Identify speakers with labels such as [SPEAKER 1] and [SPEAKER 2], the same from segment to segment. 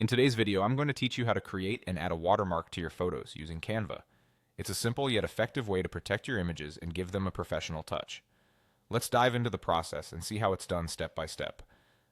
[SPEAKER 1] In today's video, I'm going to teach you how to create and add a watermark to your photos using Canva. It's a simple yet effective way to protect your images and give them a professional touch. Let's dive into the process and see how it's done step by step.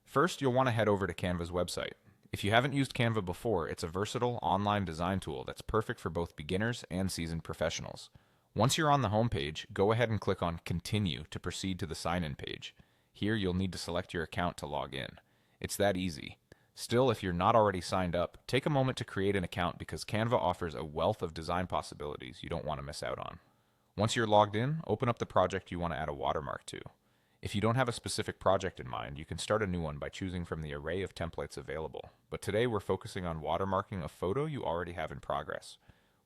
[SPEAKER 1] First, you'll want to head over to Canva's website. If you haven't used Canva before, it's a versatile online design tool that's perfect for both beginners and seasoned professionals. Once you're on the home page, go ahead and click on Continue to proceed to the sign-in page. Here, you'll need to select your account to log in. It's that easy. Still, if you're not already signed up, take a moment to create an account because Canva offers a wealth of design possibilities you don't want to miss out on. Once you're logged in, open up the project you want to add a watermark to. If you don't have a specific project in mind, you can start a new one by choosing from the array of templates available. But today we're focusing on watermarking a photo you already have in progress.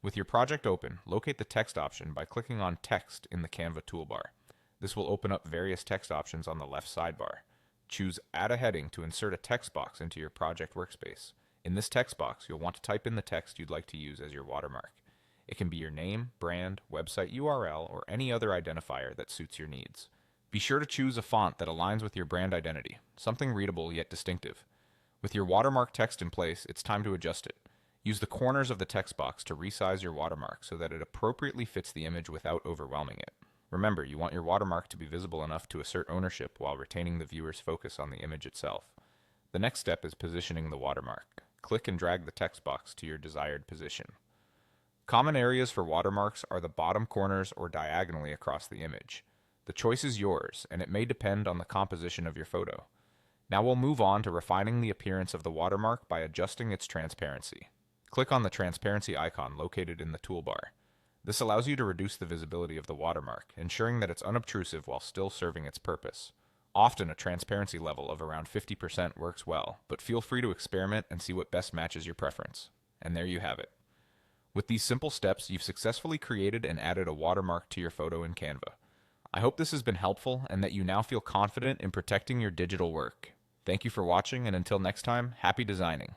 [SPEAKER 1] With your project open, locate the text option by clicking on Text in the Canva toolbar. This will open up various text options on the left sidebar. Choose Add a Heading to insert a text box into your project workspace. In this text box, you'll want to type in the text you'd like to use as your watermark. It can be your name, brand, website URL, or any other identifier that suits your needs. Be sure to choose a font that aligns with your brand identity, something readable yet distinctive. With your watermark text in place, it's time to adjust it. Use the corners of the text box to resize your watermark so that it appropriately fits the image without overwhelming it. Remember, you want your watermark to be visible enough to assert ownership while retaining the viewer's focus on the image itself. The next step is positioning the watermark. Click and drag the text box to your desired position. Common areas for watermarks are the bottom corners or diagonally across the image. The choice is yours, and it may depend on the composition of your photo. Now we'll move on to refining the appearance of the watermark by adjusting its transparency. Click on the transparency icon located in the toolbar. This allows you to reduce the visibility of the watermark, ensuring that it's unobtrusive while still serving its purpose. Often a transparency level of around 50% works well, but feel free to experiment and see what best matches your preference. And there you have it. With these simple steps, you've successfully created and added a watermark to your photo in Canva. I hope this has been helpful and that you now feel confident in protecting your digital work. Thank you for watching, and until next time, happy designing.